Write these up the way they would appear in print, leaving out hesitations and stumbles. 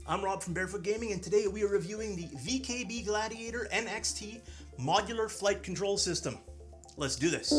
I'm Rob from Barefoot Gaming, and today we are reviewing the VKB Gladiator NXT modular flight control system. Let's do this.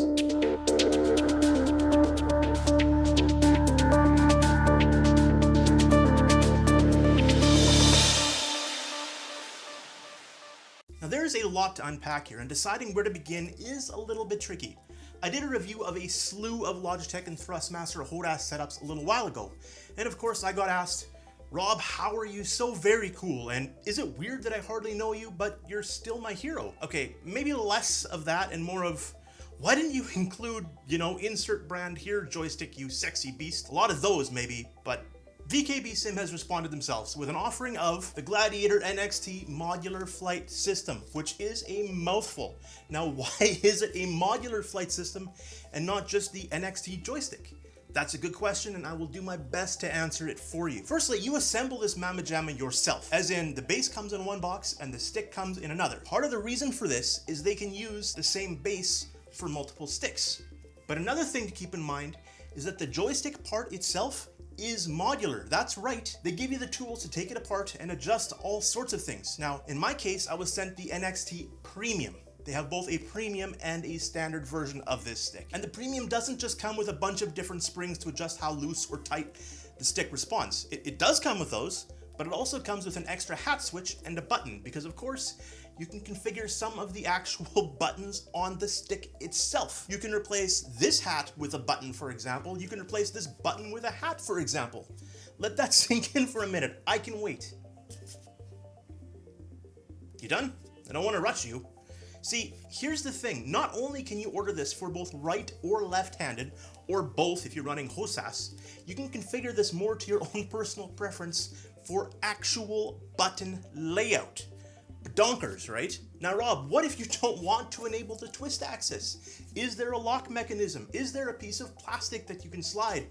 Now there's a lot to unpack here, and deciding where to begin is a little bit tricky. I did a review of a slew of Logitech and Thrustmaster H.O.T.A.S setups a little while ago, and of course I got asked, Rob, how are you so very cool? And is it weird that I hardly know you, but you're still my hero? Okay, maybe less of that and more of, why didn't you include, insert brand here, Joystick, you sexy beast? A lot of those maybe, but VKB SIM has responded themselves with an offering of the Gladiator NXT modular flight system, which is a mouthful. Now, why is it a modular flight system and not just the NXT joystick? That's a good question, and I will do my best to answer it for you. Firstly, you assemble this mamma jamma yourself, as in the base comes in one box and the stick comes in another. Part of the reason for this is they can use the same base for multiple sticks. But another thing to keep in mind is that the joystick part itself is modular. That's right. They give you the tools to take it apart and adjust all sorts of things. Now, in my case, I was sent the NXT Premium. They have both a premium and a standard version of this stick. And the premium doesn't just come with a bunch of different springs to adjust how loose or tight the stick responds. It does come with those, but it also comes with an extra hat switch and a button, because of course, you can configure some of the actual buttons on the stick itself. You can replace this hat with a button, for example. You can replace this button with a hat, for example. Let that sink in for a minute. I can wait. You done? I don't want to rush you. See, here's the thing. Not only can you order this for both right or left-handed, or both if you're running H.O.T.A.S, you can configure this more to your own personal preference for actual button layout. Donkers, right? Now, Rob, what if you don't want to enable the twist axis? Is there a lock mechanism? Is there a piece of plastic that you can slide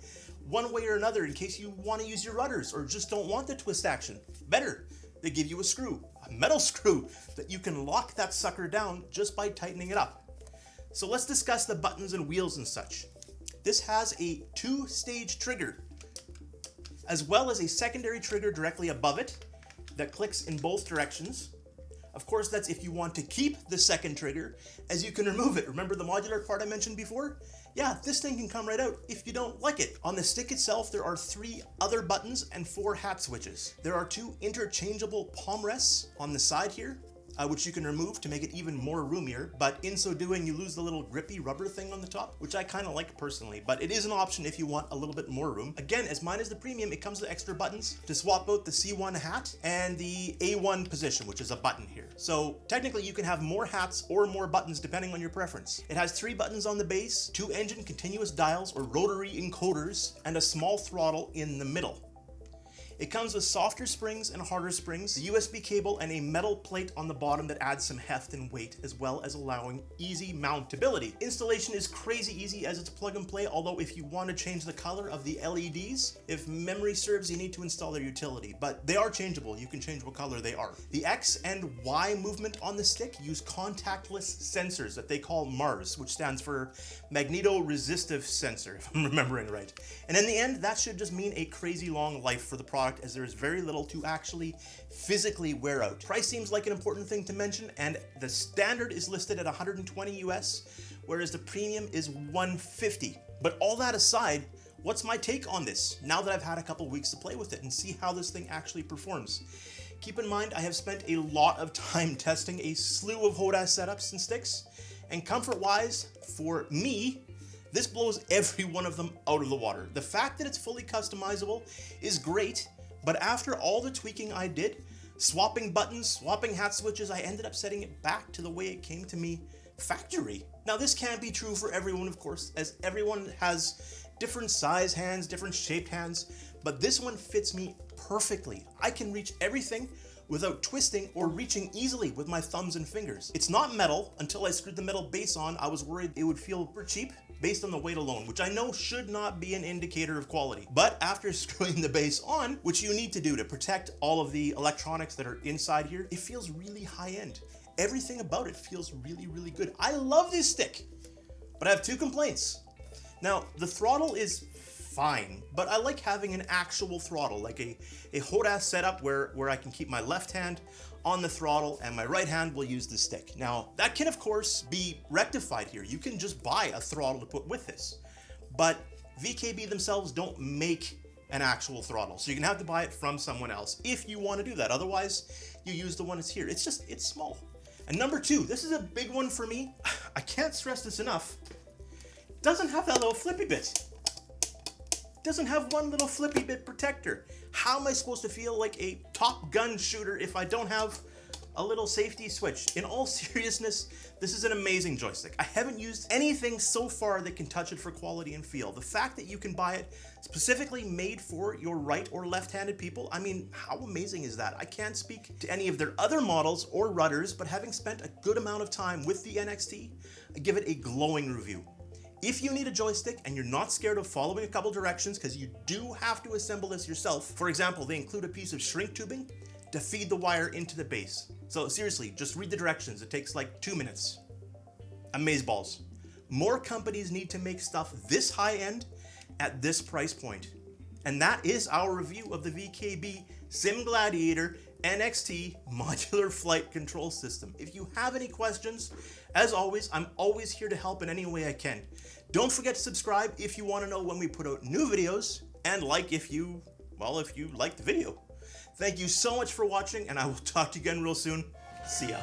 one way or another in case you want to use your rudders or just don't want the twist action? Better, they give you a screw, a metal screw, that you can lock that sucker down just by tightening it up. So let's discuss the buttons and wheels and such. This has a 2-stage trigger, as well as a secondary trigger directly above it that clicks in both directions. Of course, that's if you want to keep the second trigger, as you can remove it. Remember the modular part I mentioned before? Yeah, this thing can come right out if you don't like it. On the stick itself, there are 3 other buttons and 4 hat switches. There are 2 interchangeable palm rests on the side here, which you can remove to make it even more roomier, but in so doing, you lose the little grippy rubber thing on the top, which I kind of like personally, but it is an option if you want a little bit more room. Again, as mine is the premium, it comes with extra buttons to swap out the C1 hat and the A1 position, which is a button here. So technically you can have more hats or more buttons depending on your preference. It has 3 buttons on the base, 2 engine continuous dials or rotary encoders, and a small throttle in the middle. It comes with softer springs and harder springs, the USB cable, and a metal plate on the bottom that adds some heft and weight, as well as allowing easy mountability. Installation is crazy easy as it's plug and play, although if you want to change the color of the LEDs, if memory serves, you need to install their utility, but they are changeable. You can change what color they are. The X and Y movement on the stick use contactless sensors that they call MARS, which stands for magnetoresistive sensor, if I'm remembering right. And in the end, that should just mean a crazy long life for the product, as there is very little to actually physically wear out. Price seems like an important thing to mention, and the standard is listed at 120 US, whereas the premium is 150. But all that aside, what's my take on this now that I've had a couple weeks to play with it and see how this thing actually performs? Keep in mind, I have spent a lot of time testing a slew of H.O.T.A.S setups and sticks, and comfort-wise, for me, this blows every one of them out of the water. The fact that it's fully customizable is great, but after all the tweaking I did, swapping buttons, swapping hat switches, I ended up setting it back to the way it came to me factory. Now this can't be true for everyone, of course, as everyone has different size hands, different shaped hands, but this one fits me perfectly. I can reach everything without twisting or reaching easily with my thumbs and fingers. It's not metal. Until I screwed the metal base on, I was worried it would feel super cheap based on the weight alone, which I know should not be an indicator of quality. But after screwing the base on, which you need to do to protect all of the electronics that are inside here, it feels really high-end. Everything about it feels really, really good. I love this stick, but I have 2 complaints. Now, the throttle is fine, but I like having an actual throttle, like a H.O.T.A.S setup where I can keep my left hand on the throttle and my right hand will use the stick. Now, that can of course be rectified here. You can just buy a throttle to put with this, but VKB themselves don't make an actual throttle, so you're gonna have to buy it from someone else if you want to do that. Otherwise, you use the one that's here. It's small. And number two, this is a big one for me. I can't stress this enough. It doesn't have that little flippy bit. It doesn't have one little flippy bit protector. How am I supposed to feel like a Top Gun shooter if I don't have a little safety switch? In all seriousness, this is an amazing joystick. I haven't used anything so far that can touch it for quality and feel. The fact that you can buy it specifically made for your right or left-handed people, I mean, how amazing is that? I can't speak to any of their other models or rudders, but having spent a good amount of time with the NXT, I give it a glowing review. If you need a joystick and you're not scared of following a couple directions, because you do have to assemble this yourself. For example, they include a piece of shrink tubing to feed the wire into the base. So seriously, just read the directions. It takes like 2 minutes. Amazeballs. More companies need to make stuff this high end at this price point. And that is our review of the VKB SIM Gladiator NXT modular flight control system. If you have any questions, as always, I'm always here to help in any way I can. Don't forget to subscribe if you want to know when we put out new videos, and like if you like the video. Thank you so much for watching, and I will talk to you again real soon. See ya.